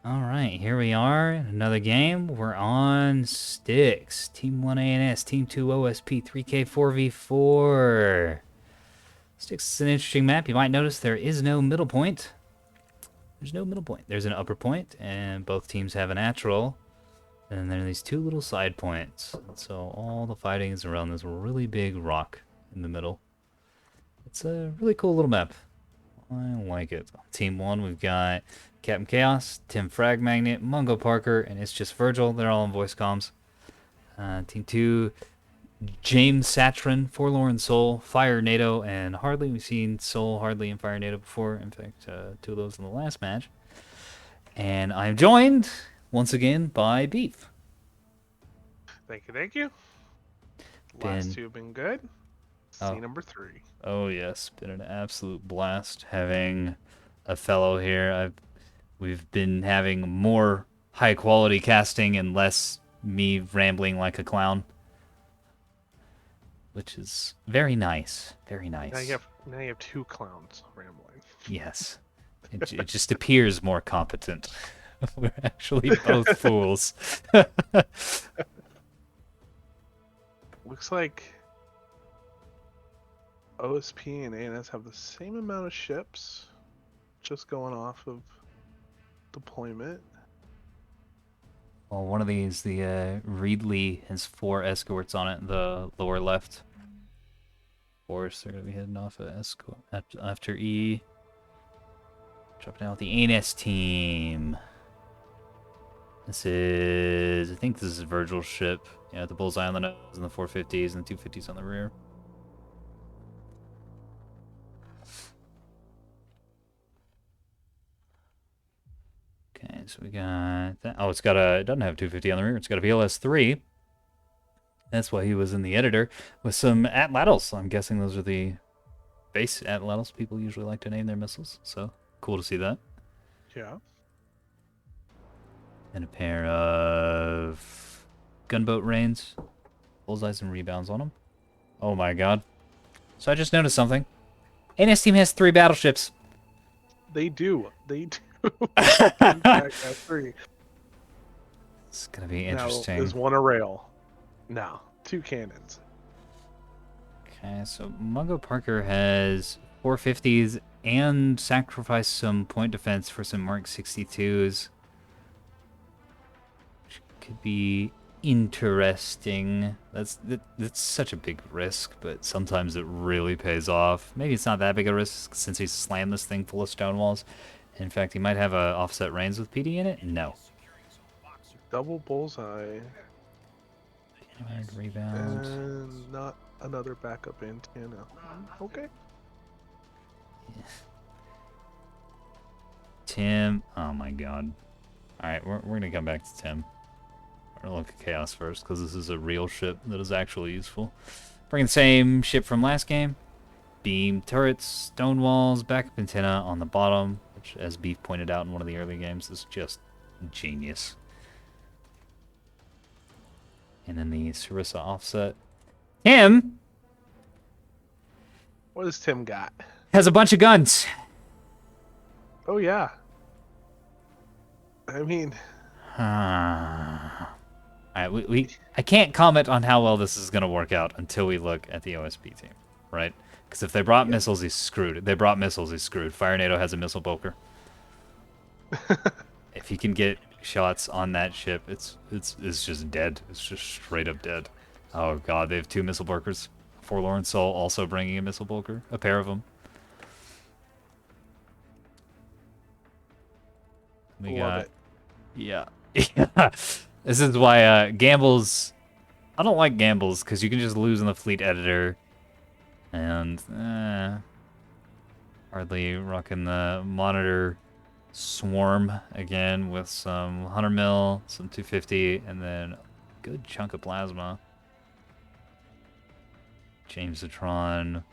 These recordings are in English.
All right, here we are. Another game. We're on Styx. Team 1 ANS, Team 2 OSP, 3K 4v4. Styx is an interesting map. You might notice there is no middle point. There's no middle point. There's an upper point, and both teams have a natural. And then there are these two little side points. So all the fighting is around this really big rock in the middle. It's a really cool little map. I like it. Team 1, we've got Captain Chaos, Tim Frag Magnet, Mungo Parker, and it's just Virgil. They're all in voice comms. Team 2, James Satrin, Forlorn Soul, Fire NATO, and Hardly. We've seen Soul, Hardly, and Fire NATO before. In fact, two of those in the last match. And I'm joined, once again, by Beef. Thank you, thank you. Last two have been good. See number 3. Oh yes, been an absolute blast having a fellow here. We've been having more high quality casting and less me rambling like a clown, which is very nice. Very nice. Now you have 2 clowns rambling. Yes, it just appears more competent. We're actually both fools. Looks like OSP and ANS have the same amount of ships, just going off of deployment. Well, one of these, the Reedley, has 4 escorts on it. The lower left. Of course, they're gonna be heading off at escort after E. Dropping out with the ANS team. I think this is Virgil's ship. Yeah, the bullseye on the nose and the 450s and the 250s on the rear. Okay, so we got that. Oh, it doesn't have 250 on the rear. It's got a VLS-3. That's why he was in the editor with some Atlatls. I'm guessing those are the base Atlatls. People usually like to name their missiles, so cool to see that. Yeah. And a pair of gunboat rains, bullseyes and rebounds on them. Oh my god! So I just noticed something. ANS team has 3 battleships. They do. They do. 3. It's gonna be interesting. Now, is one a rail? No, 2 cannons. Okay, so Mungo Parker has 450s and sacrificed some point defense for some Mark 62s. Which could be interesting. That's such a big risk, but sometimes it really pays off. Maybe it's not that big a risk since he's slammed this thing full of stone walls. In fact, he might have a offset range with PD in it. No. Double bullseye. Rebound. And not another backup antenna. Okay. Yeah. Tim. Oh my god. Alright, we're gonna come back to Tim. We're gonna look at Chaos first, because this is a real ship that is actually useful. Bringing the same ship from last game. Beam turrets, stone walls, backup antenna on the bottom, which, as Beef pointed out in one of the early games, is just genius. And then the Sarissa offset. Tim! What does Tim got? Has a bunch of guns. Oh, yeah. I mean... Alright, I can't comment on how well this is going to work out until we look at the OSP team, right? Because if they brought missiles, he's screwed. If they brought missiles, he's screwed. Fire NATO has a missile bulker. If he can get shots on that ship, it's just dead. It's just straight up dead. Oh god, they have 2 missile bulkers. Forlorn Soul also bringing a missile bulker. A pair of them. We got... Yeah. Yeah. This is why gambles... I don't like gambles, because you can just lose in the fleet editor. And, hardly rocking the monitor swarm again with some 100 mil, some 250, and then a good chunk of plasma. James Zatron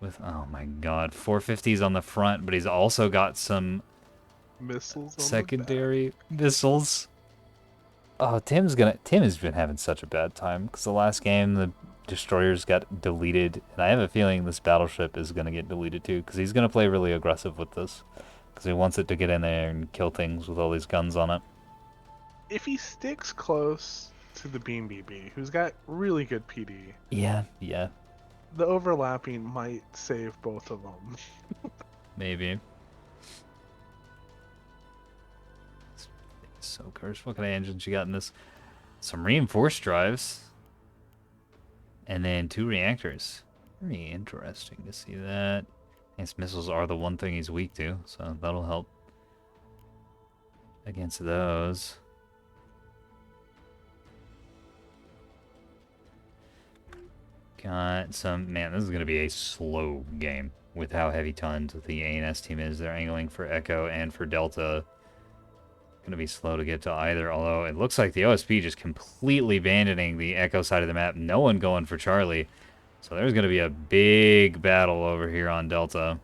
with, oh my god, 450s on the front, but he's also got some missiles on secondary missiles. Oh, Tim has been having such a bad time, because the last game the destroyers got deleted, and I have a feeling this battleship is going to get deleted too, because he's going to play really aggressive with this. Because he wants it to get in there and kill things with all these guns on it. If he sticks close to the Beam BB, who's got really good PD, Yeah, yeah, the overlapping might save both of them. maybe. So cursed. What kind of engines you got in this? Some reinforced drives. And then 2 reactors. Very interesting to see that. His missiles are the one thing he's weak to, so that'll help against those. Got some... Man, this is going to be a slow game with how heavy tons the A&S team is. They're angling for Echo and for Delta. Going to be slow to get to either, although it looks like the OSP just completely abandoning the Echo side of the map. No one going for Charlie. So there's going to be a big battle over here on Delta.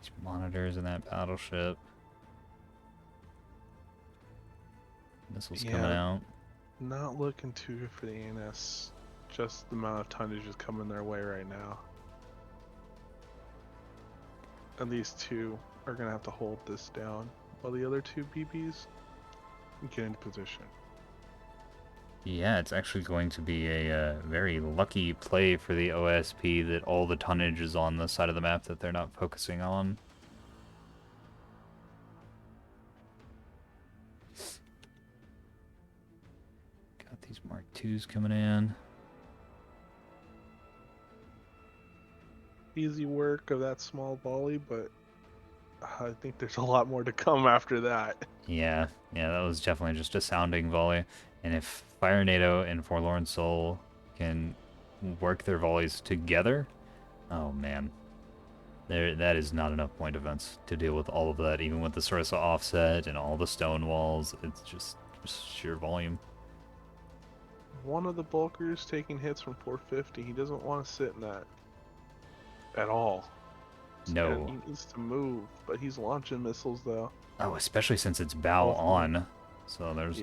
These monitors in that battleship. Missiles coming out. Not looking too good for the ANS. Just the amount of tonnage is coming their way right now. And these two are going to have to hold this down while the other 2 BBs get into position. Yeah, it's actually going to be a very lucky play for the OSP that all the tonnage is on the side of the map that they're not focusing on. Got these Mark IIs coming in. Easy work of that small volley, but I think there's a lot more to come after that. Yeah, that was definitely just a sounding volley. And if Fire NATO and Forlorn Soul can work their volleys together, oh man. That is not enough point defense to deal with all of that, even with the Sarissa offset and all the stone walls. It's just sheer volume. One of the bulkers taking hits from 450. He doesn't want to sit in that at all. No. He needs to move, but he's launching missiles though. Oh, especially since it's bow on. So there's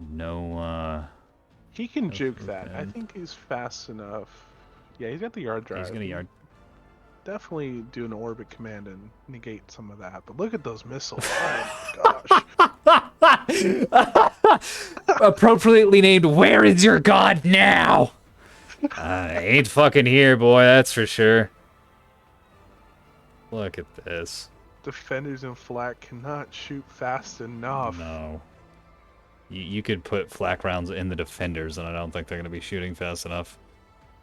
no he can juke that. I think he's fast enough. Yeah, he's got the yard drive. He's gonna yard. Definitely do an orbit command and negate some of that. But look at those missiles. Oh my gosh. Appropriately named, where is your god now? Ain't fucking here, boy, that's for sure. Look at this. Defenders in flak cannot shoot fast enough. No. You could put flak rounds in the defenders, and I don't think they're going to be shooting fast enough.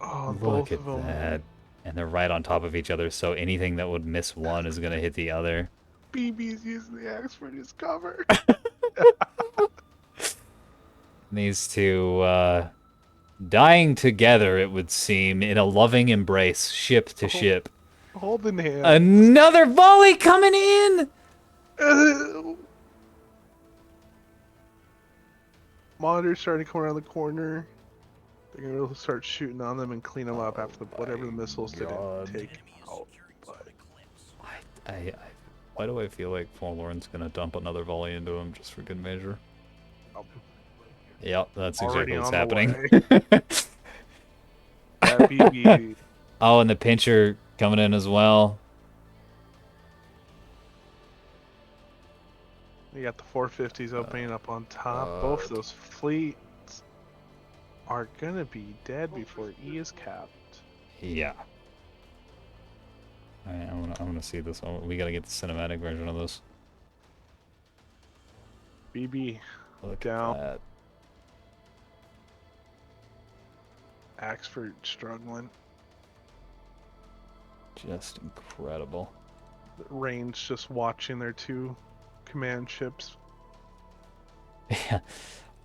Oh, look at that. And they're right on top of each other, so anything that would miss one is going to hit the other. BB's using the axe for his cover. These two, dying together, it would seem, in a loving embrace, ship to ship. Holding hands. Another volley coming in! Monitor's starting to come around the corner. They're going to start shooting on them and clean them up after whatever the missiles didn't take out. But... why do I feel like Forlorn's going to dump another volley into him just for good measure? Yep, that's exactly what's happening. BB. Oh, and the pincher coming in as well. You got the 450s opening up on top. Both those fleets are gonna be dead before E is capped. Yeah. Alright, I'm gonna see this. We gotta get the cinematic version of this. BB Look down. at that. Axford struggling. Just incredible. Range just watching their 2 command ships. Yeah.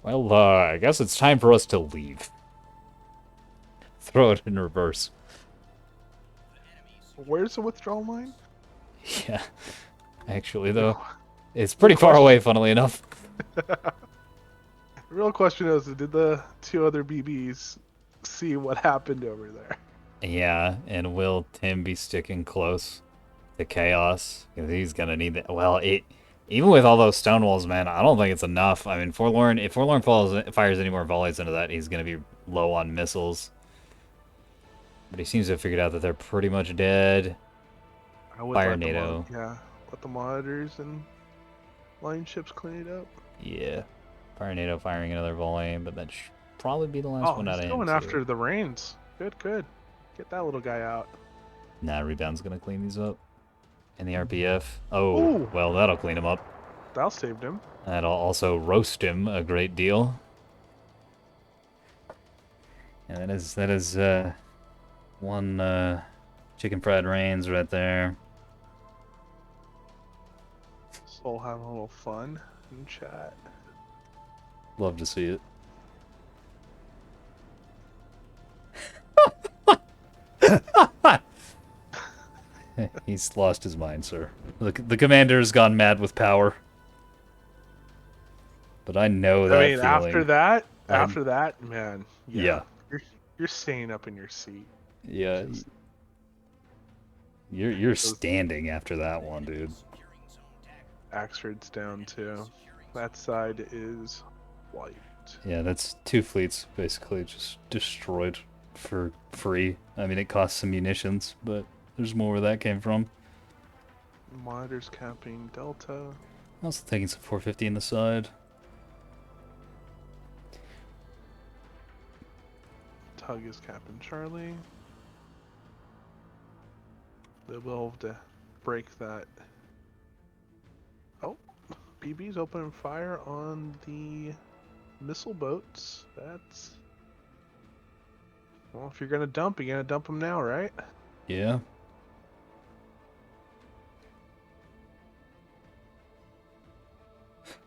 Well, I guess it's time for us to leave. Throw it in reverse. Where's the withdrawal line? Yeah. Actually, though, it's pretty far away, funnily enough. The real question is, did the 2 other BBs see what happened over there? Yeah, and will Tim be sticking close to Chaos? Because he's gonna need that. Well, even with all those stone walls, man, I don't think it's enough. I mean, if Forlorn fires any more volleys into that, he's gonna be low on missiles. But he seems to have figured out that they're pretty much dead. I would Fire let NATO. let the monitors and line ships clean it up. Yeah. Fire NATO firing another volley, but that should probably be the last Oh, one out he's of him, going too. after the reins. Good, good. Get that little guy out. Nah, Rebound's gonna clean these up. And the RPF. Oh, Ooh, well, that'll clean him up. that saved him. That'll also roast him a great deal. And that is one chicken fried reins right there. Soul having a little fun in chat. Love to see it. He's lost his mind, sir. The commander has gone mad with power. But I know I that mean, feeling. after that, man, Yeah. you're staying up in your seat. Yeah. Just You're standing after that one, dude. Axford's down too. That side is wiped. Yeah, that's 2 fleets basically just destroyed for free. I mean, it costs some munitions, but there's more where that came from. Monitors capping Delta. Also taking some 450 in the side. Tug is capping Charlie. They will have to break that. Oh, BB's opening fire on the missile boats. That's... Well, if you're gonna dump, you're gonna dump them now, right? Yeah.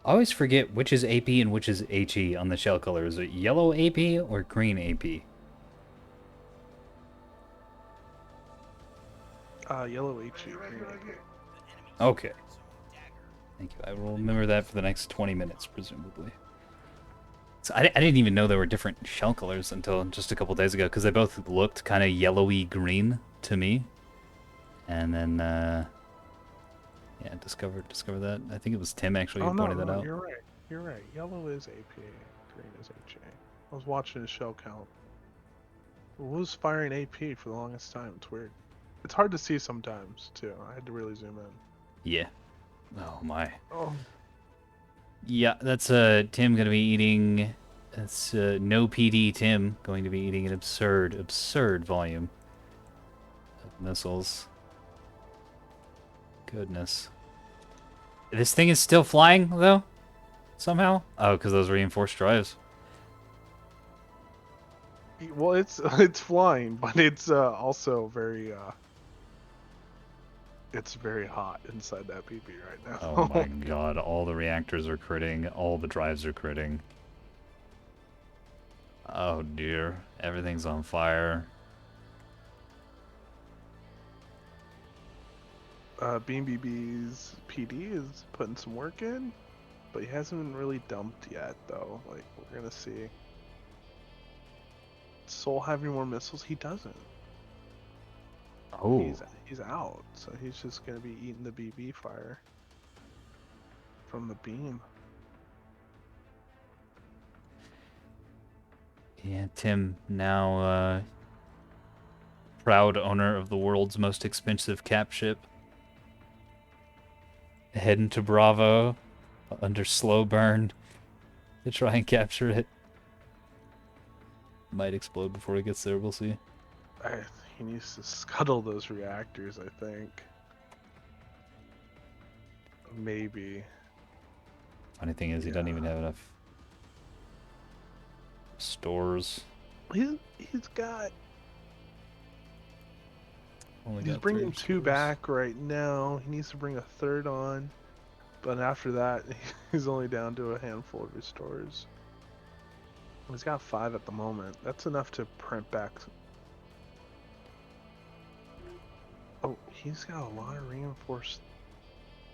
I always forget which is AP and which is HE on the shell color. Is it yellow AP or green AP? Yellow HE. Green AP. Okay. Thank you. I will remember that for the next 20 minutes, presumably. So I didn't even know there were different shell colors until just a couple days ago, because they both looked kind of yellowy green to me. And then, yeah, discovered that. I think it was Tim actually who pointed that out. You're right. You're right. Yellow is AP, green is HA. I was watching his shell count. It was firing AP for the longest time. It's weird. It's hard to see sometimes too. I had to really zoom in. Yeah. Oh my. Oh. Yeah, that's Tim gonna be eating. That's no PD Tim going to be eating an absurd volume of missiles. Goodness. This thing is still flying though, somehow. Oh, because those reinforced drives. Well, it's flying, but it's also very it's very hot inside that PP right now. Oh my god! All the reactors are critting. All the drives are critting. Oh dear, everything's on fire. Beam BB's PD is putting some work in, but he hasn't really dumped yet, though. Like, we're gonna see. Soul having more missiles? He doesn't. Oh. He's out, so he's just gonna be eating the BB fire from the beam. Yeah, Tim now proud owner of the world's most expensive cap ship. Heading to Bravo under slow burn to try and capture it. Might explode before it gets there, we'll see. He needs to scuttle those reactors, I think. Maybe. Funny thing is, he doesn't even have enough stores. He's got... Only He's got bringing 3 two stores. back right now. He needs to bring a third on. But after that, he's only down to a handful of restores. He's got 5 at the moment. That's enough to print back. Oh, he's got a lot of reinforced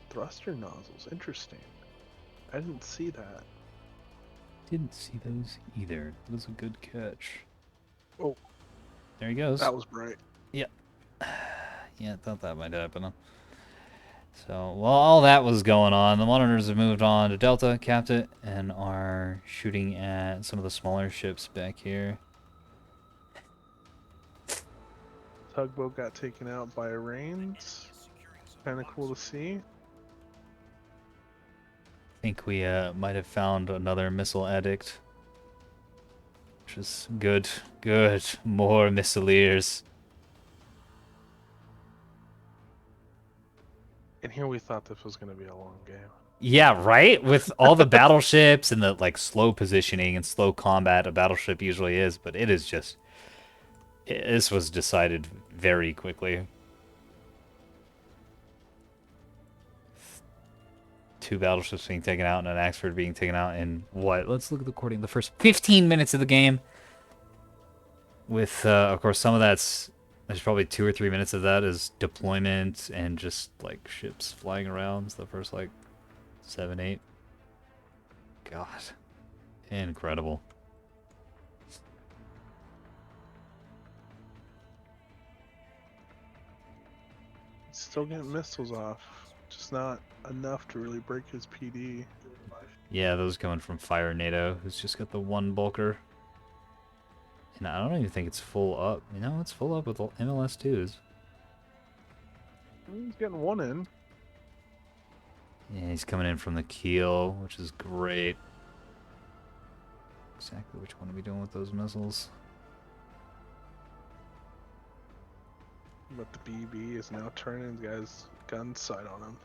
thruster nozzles. Interesting. I didn't see that. Didn't see those either. It was a good catch. Oh, there he goes. that was bright. Yeah. Yeah, I thought that might happen. Huh? So, while all that was going on, the monitors have moved on to Delta, capped it, and are shooting at some of the smaller ships back here. Tugboat got taken out by Rains. Kind of cool to see. I think we might have found another missile addict. Which is good. Good. More missileers. And here we thought this was going to be a long game. Yeah, right? With all the battleships and the like slow positioning and slow combat a battleship usually is, but it is just this was decided very quickly. 2 battleships being taken out and an Axford being taken out in what? Let's look at the recording. The first 15 minutes of the game. With of course some of there's probably 2 or 3 minutes of that is deployment and just like ships flying around. It's the first like 7, 8. God. Incredible. Still getting missiles off. Just not enough to really break his PD. Yeah, those coming from Fire NATO, who's just got the 1 bulker. And I don't even think it's full up. You know, it's full up with MLS2s. He's getting 1 in. Yeah, he's coming in from the keel, which is great. Exactly which one are we doing with those missiles? But the BB is now turning. The guy's gun sight on him.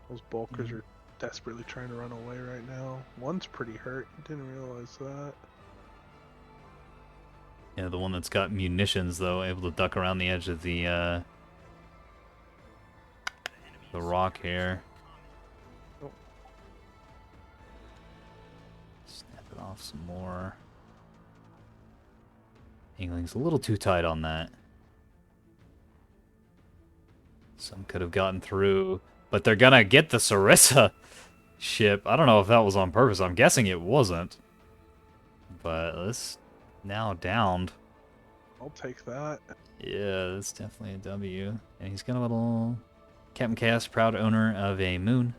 Those bulkers are desperately trying to run away right now. One's pretty hurt. Didn't realize that. Yeah, the one that's got munitions, though, able to duck around the edge of the rock here. Oh. Snap it off some more. Angling's a little too tight on that. Some could have gotten through, but they're gonna get the Sarissa ship. I don't know if that was on purpose. I'm guessing it wasn't. But this now downed. I'll take that. Yeah, that's definitely a W. And he's got a little Captain Chaos, proud owner of a moon.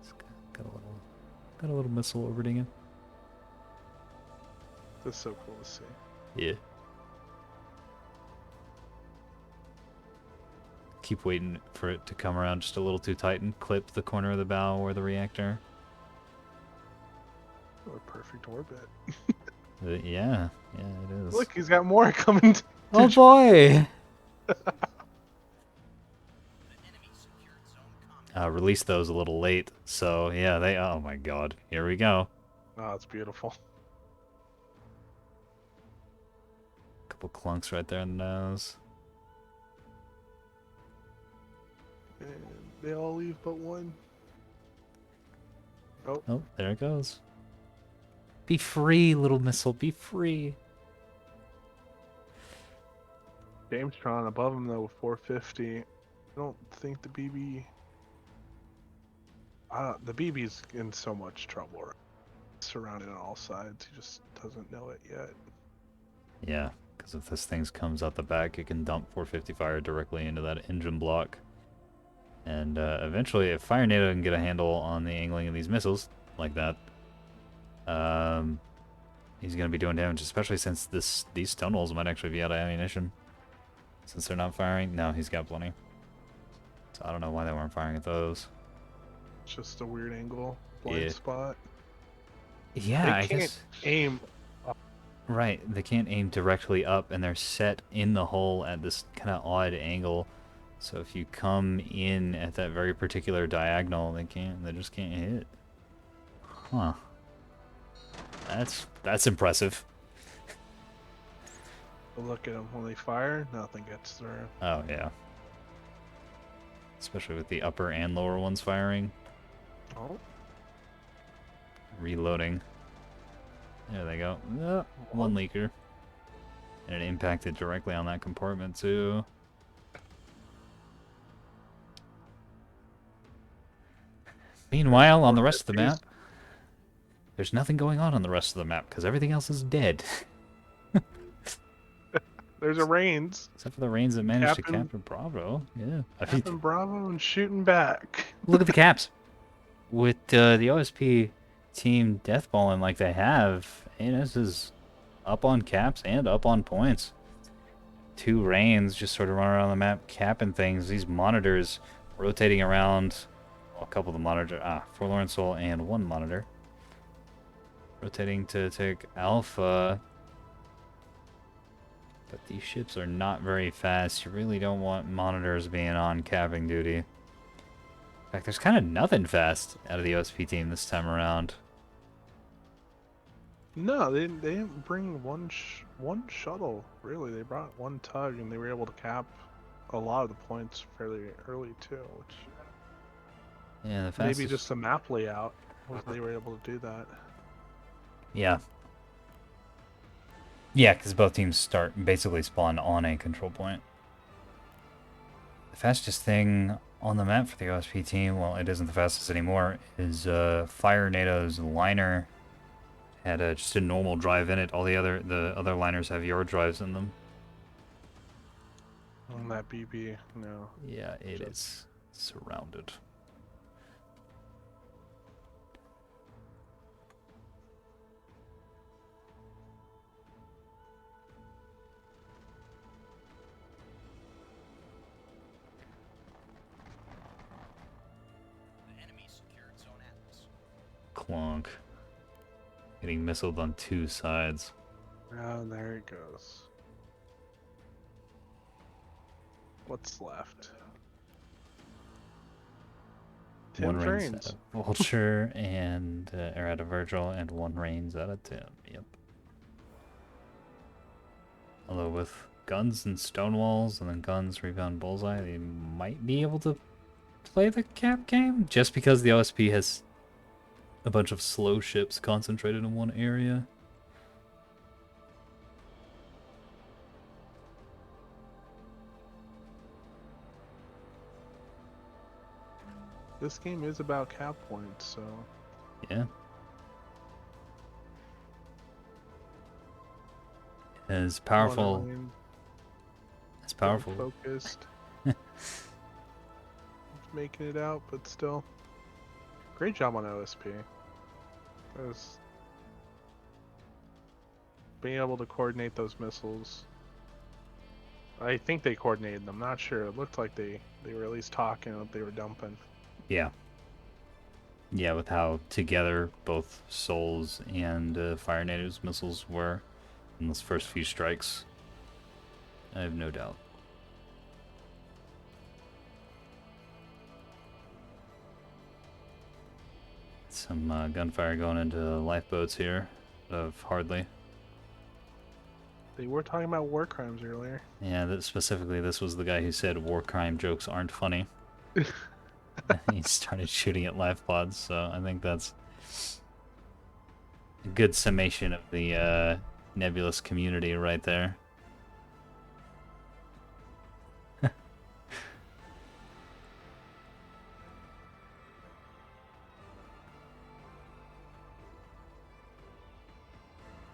He's got a little missile orbiting him. That's so cool to see. Yeah. Keep waiting for it to come around just a little too tight and clip the corner of the bow or the reactor. What a perfect orbit. Yeah, it is. Look, he's got more coming. Oh boy! Released those a little late, so yeah, oh my god, here we go. Oh, it's beautiful. Couple clunks right there in the nose. And they all leave but one. Oh, there it goes. Be free, little missile, be free. Jamestown above him though with 450. I don't think the BB. The BB's in so much trouble. Right? Surrounded on all sides. He just doesn't know it yet. Yeah, because if this thing comes out the back, it can dump 450 fire directly into that engine block. And eventually, if Fire NATO can get a handle on the angling of these missiles like that, he's going to be doing damage, especially since these stone walls might actually be out of ammunition. Since they're not firing, no, he's got plenty. So I don't know why they weren't firing at those. Just a weird angle, blind spot. Yeah, I guess aim up. Right, they can't aim directly up, and they're set in the hole at this kind of odd angle. So if you come in at that very particular diagonal, they just can't hit. Huh. That's impressive. But look at them when they fire, nothing gets through. Oh yeah. Especially with the upper and lower ones firing. Oh. Reloading. There they go. One leaker. And it impacted directly on that compartment too. Meanwhile, on the rest of the map, there's nothing going on the rest of the map because everything else is dead. There's a Rains. Except for the Rains that managed to capture Bravo. Yeah. Captain Bravo and shooting back. Look at the caps. With the OSP team deathballing like they have, this is up on caps and up on points. 2 Reigns just sort of run around the map capping things. These monitors rotating around. Well, a couple of the monitors. Forlorn Soul and 1 monitor. Rotating to take Alpha. But these ships are not very fast. You really don't want monitors being on capping duty. In fact, there's kind of nothing fast out of the OSP team this time around. No, they didn't bring one shuttle. Really, they brought 1 tug, and they were able to cap a lot of the points fairly early too. Which Yeah, the maybe fastest. just the map layout was they were able to do that. Yeah. Yeah, because both teams basically spawn on a control point. The fastest thing on the map for the OSP team, well, it isn't the fastest anymore, is Fire NATO's liner had just a normal drive in it. All the other liners have your drives in them. On that BB, no. Yeah, it is surrounded. Clonk. Getting missiled on 2 sides. Oh, there it goes. What's left? 1 Tim's Reigns Reigns. out of Vulture and or out of Virgil, and 1 Reigns out of Tim. Yep. Although with guns and stonewalls and then guns rebound bullseye, they might be able to play the cap game just because the OSP has a bunch of slow ships concentrated in one area. This game is about cap points, so Yeah. As powerful. As powerful. Focused. Making it out, but still. Great job on OSP. That was being able to coordinate those missiles. I think they coordinated them, not sure. It looked like they were at least talking what they were dumping. Yeah. Yeah, with how together both Souls and Fire NATO's missiles were in those first few strikes. I have no doubt. Some gunfire going into lifeboats here of Hardly. They were talking about war crimes earlier. Yeah, specifically this was the guy who said war crime jokes aren't funny. He started shooting at life pods, so I think that's a good summation of the Nebulous community right there.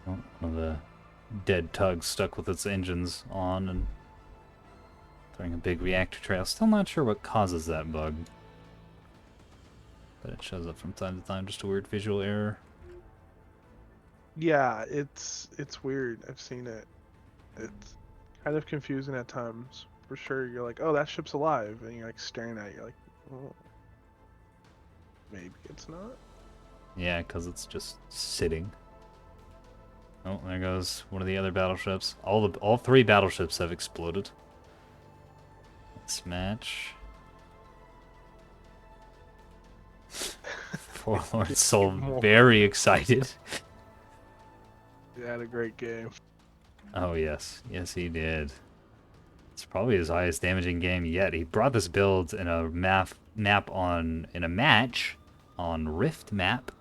One of the dead tugs stuck with its engines on and throwing a big reactor trail. Still not sure what causes that bug. But it shows up from time to time, just a weird visual error. Yeah, it's weird. I've seen it. It's kind of confusing at times. For sure, you're like, oh, that ship's alive, and you're like staring at it. You're like, oh, maybe it's not. Yeah, because it's just sitting. Oh, there goes one of the other battleships. All 3 battleships have exploded. Let's match. Forlorn Soul very excited. He had a great game. Oh yes, yes he did. It's probably his highest damaging game yet. He brought this build in a in a match on Rift map,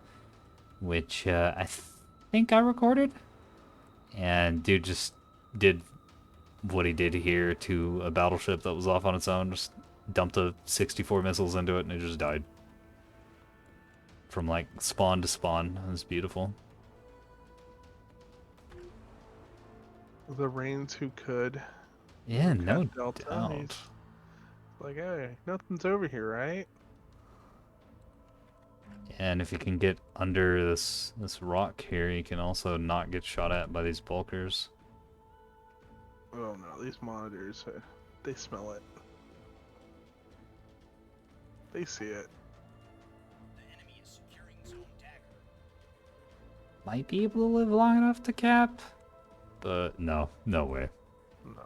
which I think I recorded. And dude just did what he did here to a battleship that was off on its own. Just dumped 64 missiles into it and it just died. From like spawn to spawn. It was beautiful. The Reigns who could. Yeah, no Delta. doubt. He's like, hey, nothing's over here, right? And if you can get under this rock here, you can also not get shot at by these bulkers. Oh no, these monitors, they smell it. They see it. Might be able to live long enough to cap, but no, no way. No.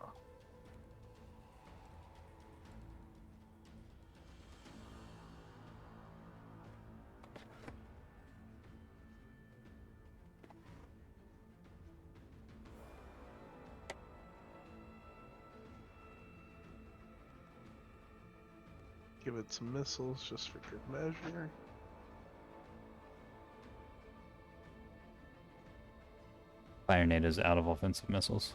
Give it some missiles just for good measure. Fire NATO's out of offensive missiles.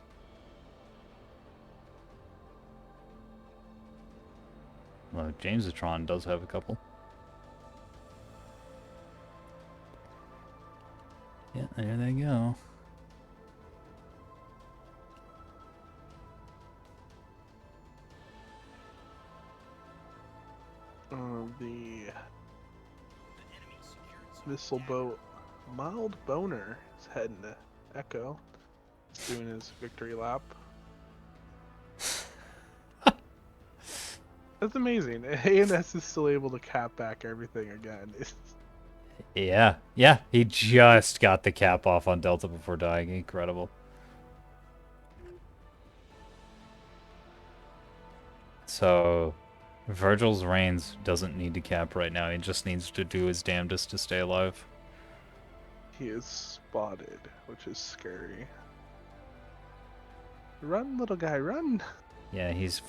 Although Jamesatron does have a couple. Yeah, there they go. The missile boat Mild Boner is heading to Echo. He's doing his victory lap. That's amazing. ANS is still able to cap back everything again. Yeah, yeah, he just got the cap off on Delta before dying. Incredible. So, Virgil's Reigns doesn't need to cap right now. He just needs to do his damnedest to stay alive. He is spotted, which is scary. Run, little guy, run! Yeah, he's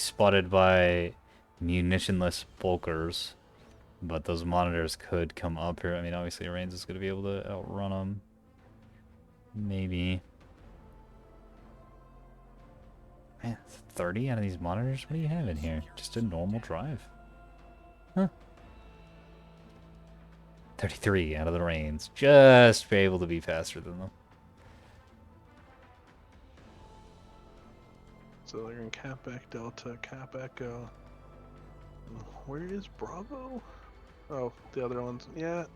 spotted by munitionless bulkers, but those monitors could come up here. I mean, obviously Reigns is going to be able to outrun them. Maybe. Man, 30 out of these monitors? What do you have in here? Just a normal drive. Huh. 33 out of the Reigns. Just be able to be faster than them. So they're gonna cap back Delta, cap Echo. Where is Bravo? Oh, the other ones. Yeah.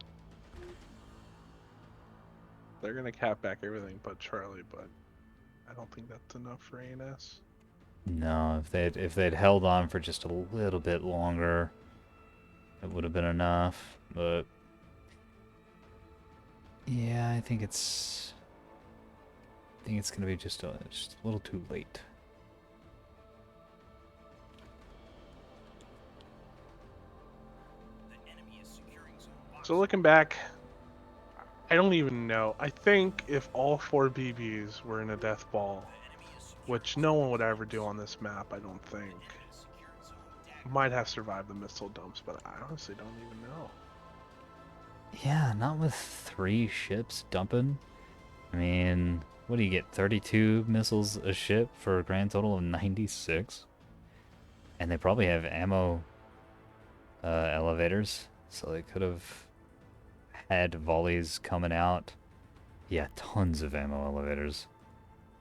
They're gonna cap back everything but Charlie, but I don't think that's enough for ANS. No, if they'd held on for just a little bit longer, it would have been enough. But yeah, I think it's gonna be just a little too late. So looking back, I don't even know. I think if all 4 BBs were in a death ball, which no one would ever do on this map, I don't think, might have survived the missile dumps, but I honestly don't even know. Yeah, not with 3 ships dumping. I mean, what do you get? 32 missiles a ship for a grand total of 96? And they probably have ammo elevators, so they could have had volleys coming out. Yeah, tons of ammo elevators.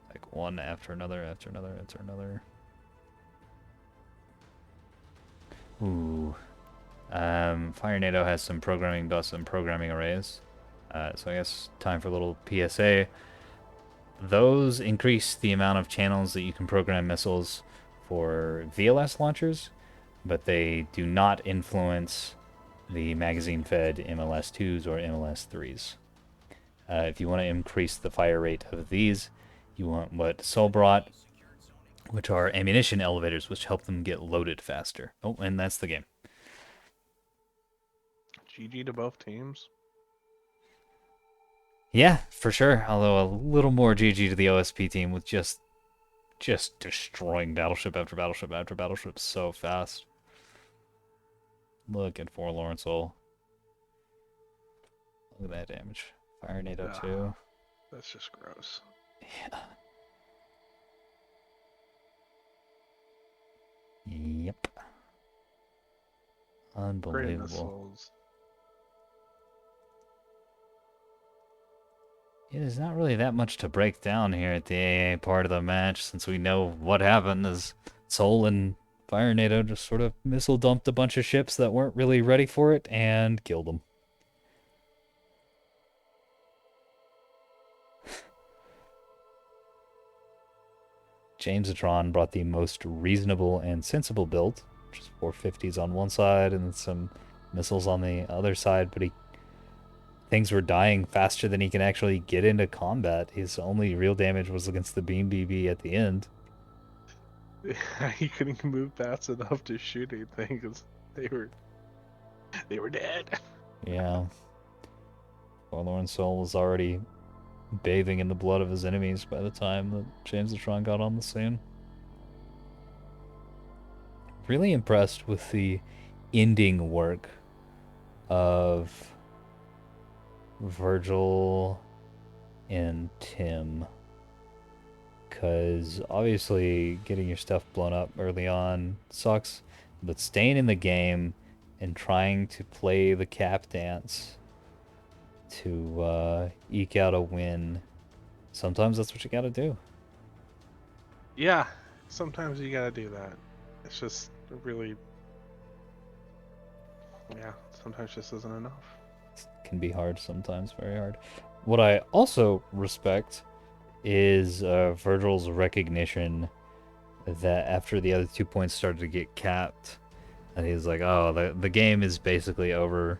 Like one after another, after another, after another. Ooh. Fire NATO has some programming bus and programming arrays. So I guess time for a little PSA. Those increase the amount of channels that you can program missiles for VLS launchers, but they do not influence the magazine-fed MLS2s or MLS3s. If you want to increase the fire rate of these, you want what Sol brought, which are ammunition elevators, which help them get loaded faster. Oh, and that's the game. GG to both teams. Yeah, for sure. Although a little more GG to the OSP team with just destroying battleship after battleship after battleship so fast. Look at Forlorn Soul. Look at that damage. Fire NATO too. That's just gross. Yeah. Yep. Unbelievable. Great missiles. Yeah, there's not really that much to break down here at the AA part of the match, since we know what happened is Sol and Fire NATO just sort of missile dumped a bunch of ships that weren't really ready for it and killed them. Jamesatron brought the most reasonable and sensible build, which is 450s on one side and some missiles on the other side, but things were dying faster than he can actually get into combat. His only real damage was against the Beam BB at the end. He couldn't move fast enough to shoot anything because they were dead. Yeah. Forlorn Soul was already bathing in the blood of his enemies by the time that Jamesatron got on the scene. Really impressed with the ending work of Virgil and Tim. Because obviously getting your stuff blown up early on sucks, but staying in the game and trying to play the cap dance to eke out a win, sometimes that's what you gotta do. Yeah, sometimes you gotta do that. It's just really, yeah, sometimes just isn't enough. It can be hard sometimes, very hard. What I also respect is Virgil's recognition that after the other 2 points started to get capped, and he's like, oh, the game is basically over,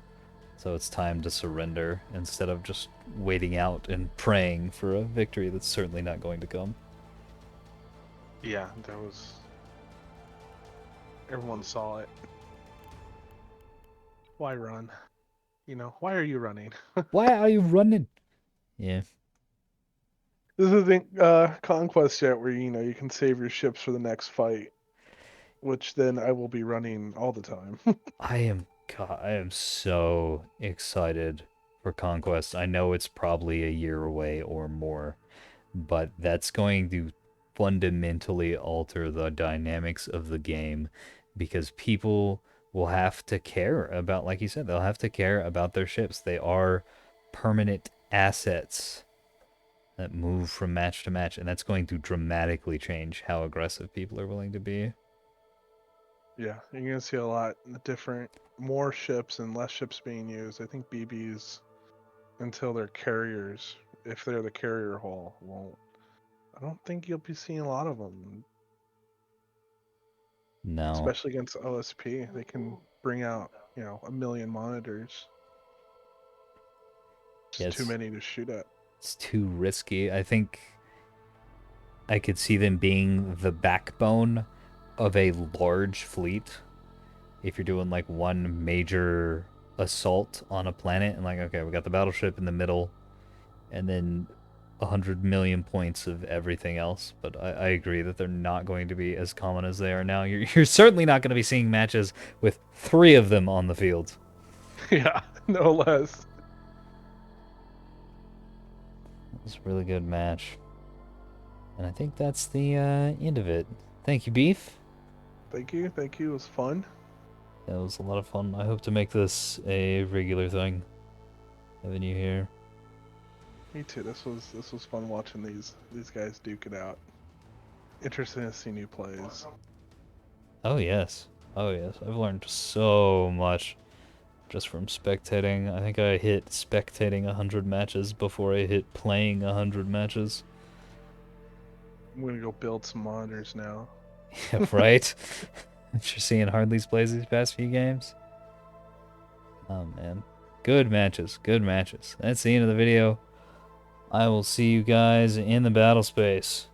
so it's time to surrender, instead of just waiting out and praying for a victory that's certainly not going to come. Yeah, that was. Everyone saw it. Why run? You know, why are you running? Why are you running? Yeah. This isn't conquest yet, where you can save your ships for the next fight, which then I will be running all the time. I am so excited for Conquest. I know it's probably a year away or more, but that's going to fundamentally alter the dynamics of the game because people will have to care about, like you said, they'll have to care about their ships. They are permanent assets that move from match to match, and that's going to dramatically change how aggressive people are willing to be. Yeah, you're gonna see a lot different, more ships and less ships being used. I think BBs until they're carriers, if they're the carrier hull, won't. I don't think you'll be seeing a lot of them, No. especially against OSP. They can bring out, a million monitors. Just too Yes, many to shoot at. it's too risky. I think I could see them being the backbone of a large fleet if you're doing like one major assault on a planet and like, okay, we got the battleship in the middle and then 100 million points of everything else. But I agree that they're not going to be as common as they are now. You're certainly not going to be seeing matches with 3 of them on the field. Yeah, no less. It was a really good match. And I think that's the end of it. Thank you, Beef. Thank you, thank you. It was fun. That was a lot of fun. I hope to make this a regular thing. Having you here. Me too. This was fun watching these guys duke it out. Interesting to see new plays. Oh yes. Oh yes. I've learned so much just from spectating. I think I hit spectating 100 matches before I hit playing 100 matches. I'm gonna go build some monitors now. Yeah, right? After seeing Hardly's plays these past few games. Oh man. Good matches. Good matches. That's the end of the video. I will see you guys in the battle space.